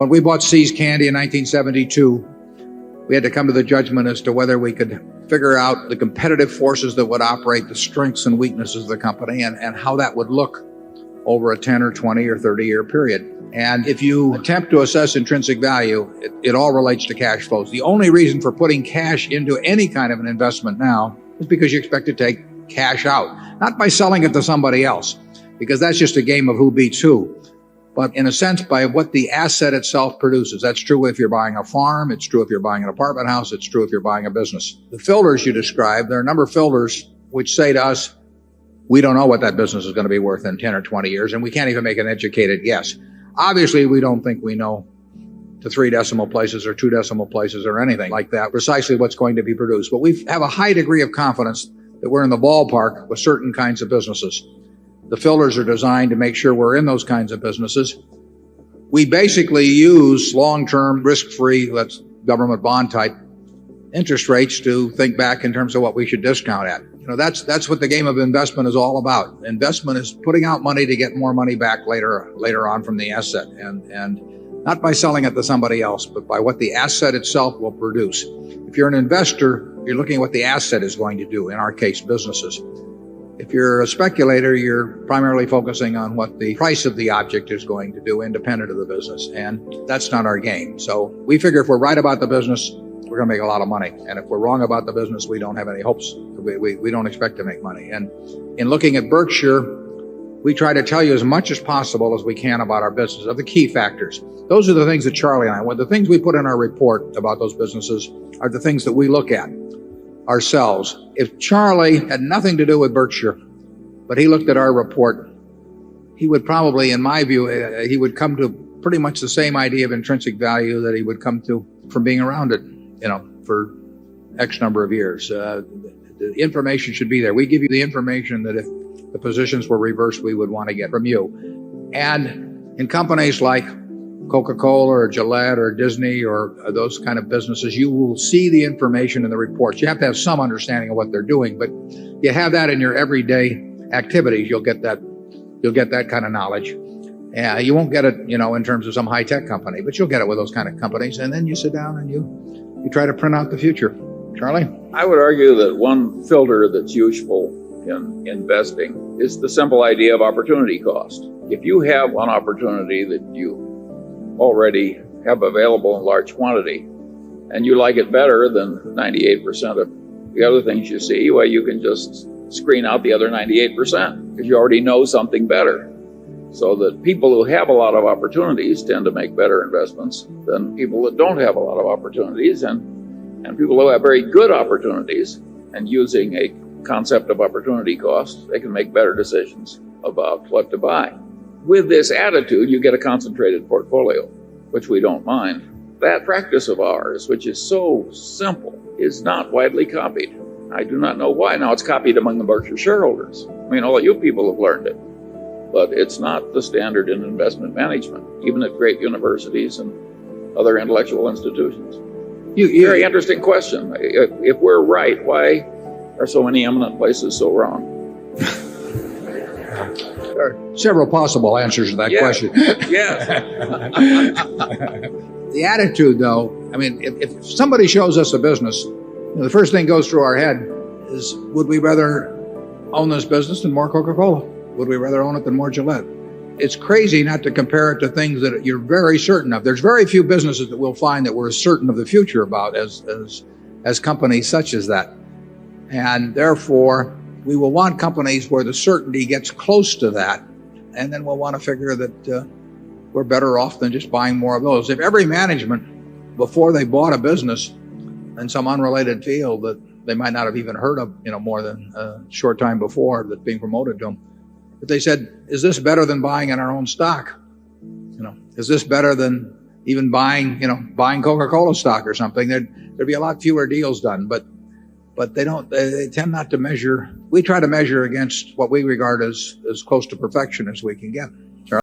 When we bought See's Candy in 1972, we had to come to the judgment as to whether we could figure out the competitive forces that would operate, the strengths and weaknesses of the company, and how that would look over a 10 or 20 or 30-year period. And if you attempt to assess intrinsic value, it all relates to cash flows. The only reason for putting cash into any kind of an investment now is because you expect to take cash out, not by selling it to somebody else, because that's just a game of who beats who, but in a sense by what the asset itself produces. That's true if you're buying a farm, it's true if you're buying an apartment house, it's true if you're buying a business. The filters you described, there are a number of filters which say to us, we don't know what that business is going to be worth in 10 or 20 years, and we can't even make an educated guess. Obviously, we don't think we know to 3 decimal places or 2 decimal places or anything like that, precisely what's going to be produced. But we have a high degree of confidence that we're in the ballpark with certain kinds of businesses. The filters are designed to make sure we're in those kinds of businesses. We basically use long-term, risk-free, that's government bond type interest rates to think back in terms of what we should discount at. That's what the game of investment is all about. Investment is putting out money to get more money back later on from the asset, and not by selling it to somebody else, but by what the asset itself will produce. If you're an investor, you're looking at what the asset is going to do, in our case, businesses. If you're a speculator, you're primarily focusing on what the price of the object is going to do, independent of the business, and that's not our game. So we figure if we're right about the business, we're going to make a lot of money. And if we're wrong about the business, we don't have any hopes. We don't expect to make money. And in looking at Berkshire, we try to tell you as much as possible as we can about our business, of the key factors. Those are the things that Charlie and I, the things we put in our report about those businesses are the things that we look at ourselves. If Charlie had nothing to do with Berkshire, but he looked at our report, he would probably, in my view, he would come to pretty much the same idea of intrinsic value that he would come to from being around it, for X number of years. The information should be there. We give you the information that if the positions were reversed, we would want to get from you. And in companies like Coca-Cola or Gillette or Disney or those kind of businesses, you will see the information in the reports. You have to have some understanding of what they're doing, but you have that in your everyday activities. You'll get that kind of knowledge. You won't get it, in terms of some high-tech company, but you'll get it with those kind of companies. And then you sit down and you try to print out the future. Charlie? I would argue that one filter that's useful in investing is the simple idea of opportunity cost. If you have one opportunity that you already have available in large quantity, and you like it better than 98% of the other things you see, well, you can just screen out the other 98% because you already know something better. So that people who have a lot of opportunities tend to make better investments than people that don't have a lot of opportunities, and people who have very good opportunities, and using a concept of opportunity cost, they can make better decisions about what to buy. With this attitude, you get a concentrated portfolio, which we don't mind. That practice of ours, which is so simple, is not widely copied. I do not know why. Now, it's copied among the Berkshire shareholders. All of you people have learned it. But it's not the standard in investment management, even at great universities and other intellectual institutions. Very interesting question. If we're right, why are so many eminent places so wrong? There are several possible answers to that question. Yes. The attitude, though, if somebody shows us a business, the first thing goes through our head is, would we rather own this business than more Coca-Cola? Would we rather own it than more Gillette? It's crazy not to compare it to things that you're very certain of. There's very few businesses that we'll find that we're certain of the future about as companies such as that. And therefore, we will want companies where the certainty gets close to that. And then we'll want to figure that we're better off than just buying more of those. If every management, before they bought a business in some unrelated field that they might not have even heard of, more than a short time before that's being promoted to them, if they said, is this better than buying in our own stock? Is this better than even buying Coca-Cola stock or something? There'd be a lot fewer deals done, but they tend not to measure. We try to measure against what we regard as close to perfection as we can get.